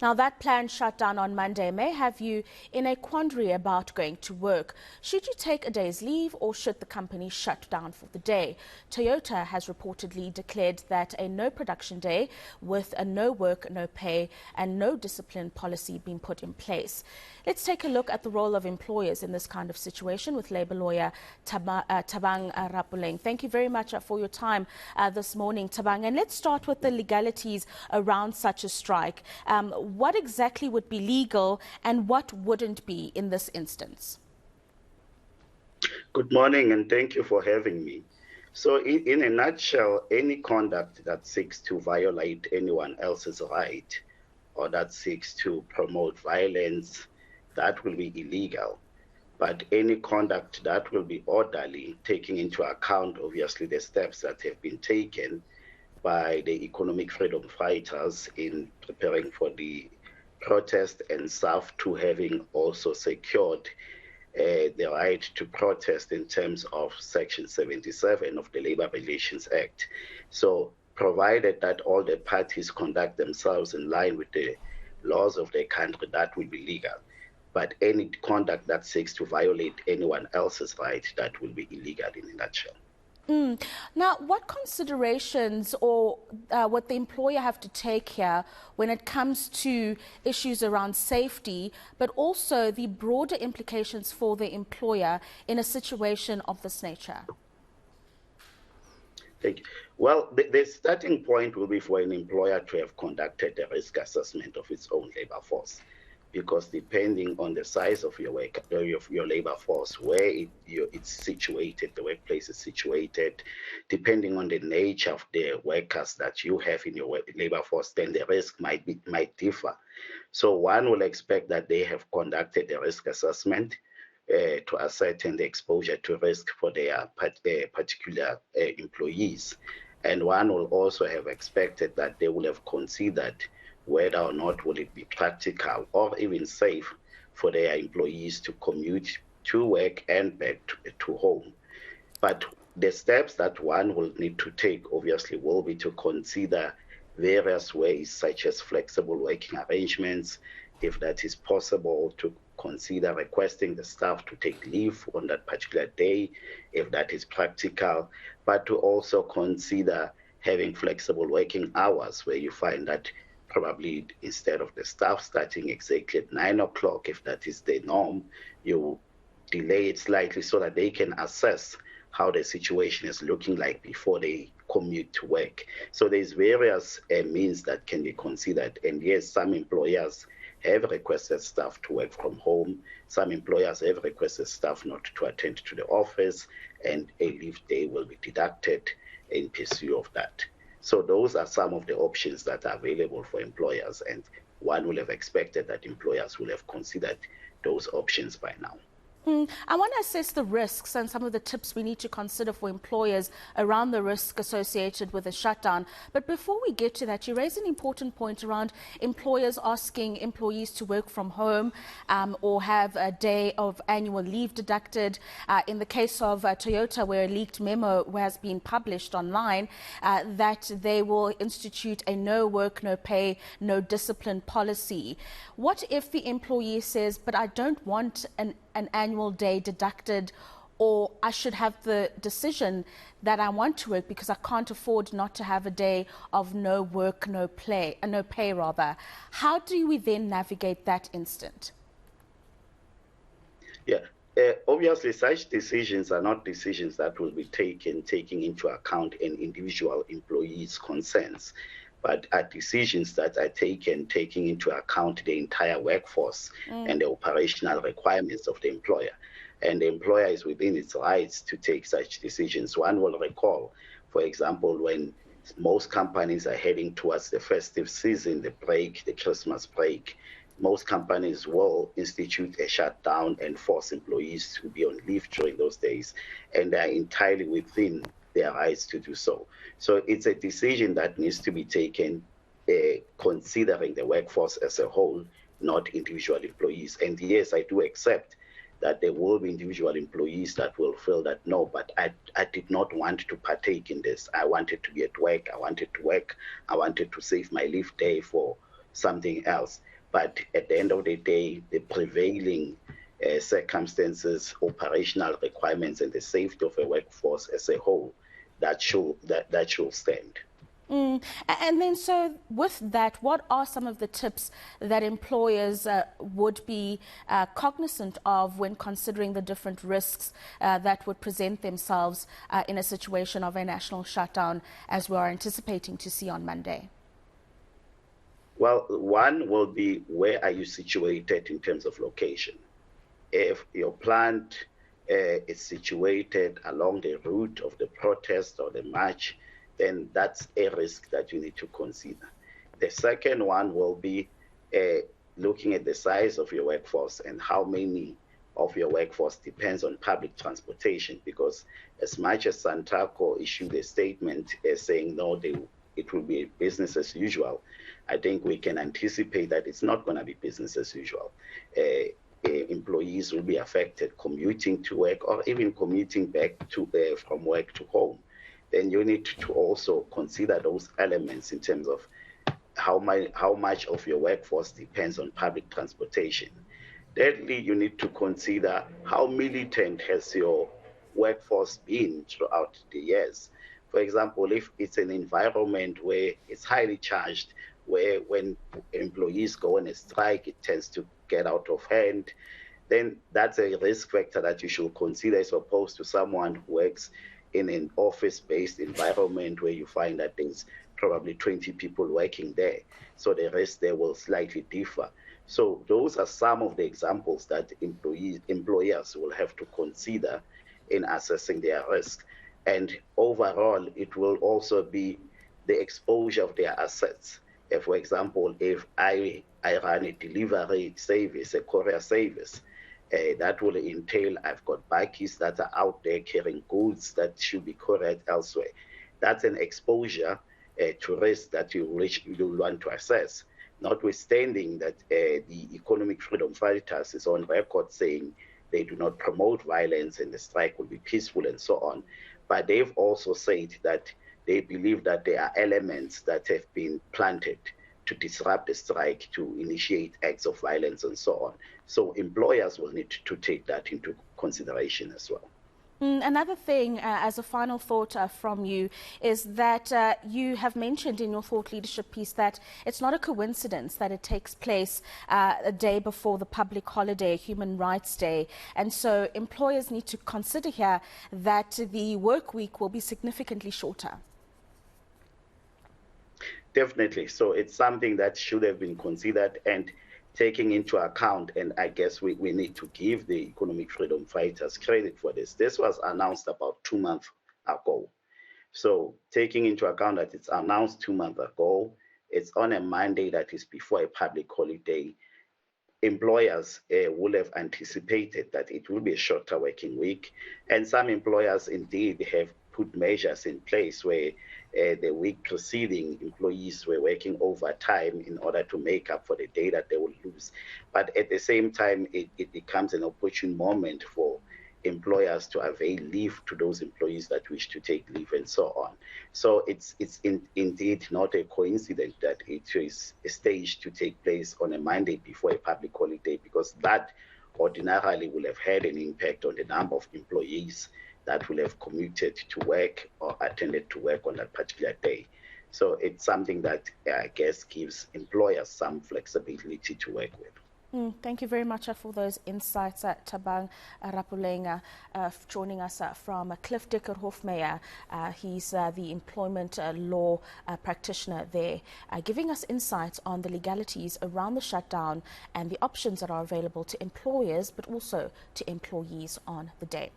Now, that planned shutdown on Monday may have you in a quandary about going to work. Should you take a day's leave or should the company shut down for the day? Toyota has reportedly declared that a no production day with a no work, no pay and no discipline policy being put in place. Let's take a look at the role of employers in this kind of situation with labour lawyer Thabang Rapuleng. Thank you very much for your time this morning, Thabang. And let's start with the legalities around such a strike. What exactly would be legal and what wouldn't be in this instance? Good morning and thank you for having me. So in a nutshell, any conduct that seeks to violate anyone else's right or that seeks to promote violence, that will be illegal. But any conduct that will be orderly, taking into account obviously the steps that have been taken by the economic freedom fighters in preparing for the protest and SAF to having also secured the right to protest in terms of Section 77 of the Labour Relations Act. So provided that all the parties conduct themselves in line with the laws of the country, that will be legal. But any conduct that seeks to violate anyone else's right, that will be illegal in a nutshell. Now, what considerations or what the employer have to take here when it comes to issues around safety, but also the broader implications for the employer in a situation of this nature? Thank you. Well, the starting point will be for an employer to have conducted a risk assessment of its own labor force, because depending on the size of your work, of your labor force, where it's situated, the workplace is situated, depending on the nature of the workers that you have in your labor force, then the risk might differ. So one will expect that they have conducted a risk assessment to ascertain the exposure to risk for their particular employees. And one will also have expected that they will have considered whether or not will it be practical or even safe for their employees to commute to work and back to home. But the steps that one will need to take, obviously, will be to consider various ways, such as flexible working arrangements, if that is possible, to consider requesting the staff to take leave on that particular day, if that is practical, but to also consider having flexible working hours where you find that probably instead of the staff starting exactly at 9 o'clock, if that is the norm, you delay it slightly so that they can assess how the situation is looking like before they commute to work. So there's various means that can be considered. And yes, some employers have requested staff to work from home. Some employers have requested staff not to attend to the office, and a leave day will be deducted in pursuit of that. So those are some of the options that are available for employers, and one will have expected that employers will have considered those options by now. I want to assess the risks and some of the tips we need to consider for employers around the risk associated with a shutdown. But before we get to that, you raise an important point around employers asking employees to work from home or have a day of annual leave deducted. In the case of Toyota, where a leaked memo has been published online, that they will institute a no work, no pay, no discipline policy. What if the employee says, but I don't want an annual day deducted, or I should have the decision that I want to work because I can't afford not to have a day of no work, no pay rather. How do we then navigate that instant? Yeah, obviously such decisions are not decisions that will be taking into account an individual employee's concerns, but are decisions that are taking into account the entire workforce and the operational requirements of the employer. And the employer is within its rights to take such decisions. One will recall, for example, when most companies are heading towards the festive season, the break, the Christmas break, most companies will institute a shutdown and force employees to be on leave during those days, and they are entirely within their rights to do so. So it's a decision that needs to be taken considering the workforce as a whole, not individual employees. And yes, I do accept that there will be individual employees that will feel that, no, but I did not want to partake in this. I wanted to be at work. I wanted to work. I wanted to save my leave day for something else. But at the end of the day, the prevailing circumstances, operational requirements, and the safety of a workforce as a whole, that should stand. And then, so with that, what are some of the tips that employers would be cognizant of when considering the different risks that would present themselves in a situation of a national shutdown, as we are anticipating to see on Monday? Well, one will be, where are you situated in terms of location? If your plant is situated along the route of the protest or the march, then that's a risk that you need to consider. The second one will be looking at the size of your workforce and how many of your workforce depends on public transportation, because as much as Santaco issued a statement saying no, it will be business as usual, I think we can anticipate that it's not going to be business as usual. Employees will be affected commuting to work or even commuting back to from work to home. Then you need to also consider those elements in terms of how much of your workforce depends on public transportation. Thirdly, you need to consider how militant has your workforce been throughout the years. For example, if it's an environment where it's highly charged, where when employees go on a strike, it tends to get out of hand, then that's a risk factor that you should consider, as opposed to someone who works in an office-based environment where you find that there's probably 20 people working there. So the rest there will slightly differ. So those are some of the examples that employers will have to consider in assessing their risk. And overall, it will also be the exposure of their assets. For example, if I run a delivery service, a courier service, that will entail I've got bakkies that are out there carrying goods that should be couriered elsewhere. That's an exposure to risk that you want to assess, notwithstanding that the economic freedom fighters is on record saying they do not promote violence and the strike will be peaceful and so on. But they've also said that they believe that there are elements that have been planted to disrupt the strike, to initiate acts of violence and so on. So employers will need to take that into consideration as well. Another thing, as a final thought from you, is that you have mentioned in your thought leadership piece that it's not a coincidence that it takes place a day before the public holiday, Human Rights Day. And so employers need to consider here that the work week will be significantly shorter. Definitely. So it's something that should have been considered and taking into account, and I guess we need to give the economic freedom fighters credit for this. This was announced about 2 months ago. So taking into account that it's announced 2 months ago, it's on a Monday that is before a public holiday, employers will have anticipated that it will be a shorter working week. And some employers indeed have put measures in place where the week preceding, employees were working overtime in order to make up for the day that they will lose. But at the same time, it becomes an opportune moment for employers to avail leave to those employees that wish to take leave and so on. So it's indeed not a coincidence that it is staged to take place on a Monday before a public holiday, because that ordinarily will have had an impact on the number of employees that will have commuted to work or attended to work on that particular day. So it's something that I guess gives employers some flexibility to work with. Thank you very much for those insights, Thabang Rapuleng, joining us from Cliff Dicker-Hofmeyer. He's the employment law practitioner there, giving us insights on the legalities around the shutdown and the options that are available to employers, but also to employees on the day.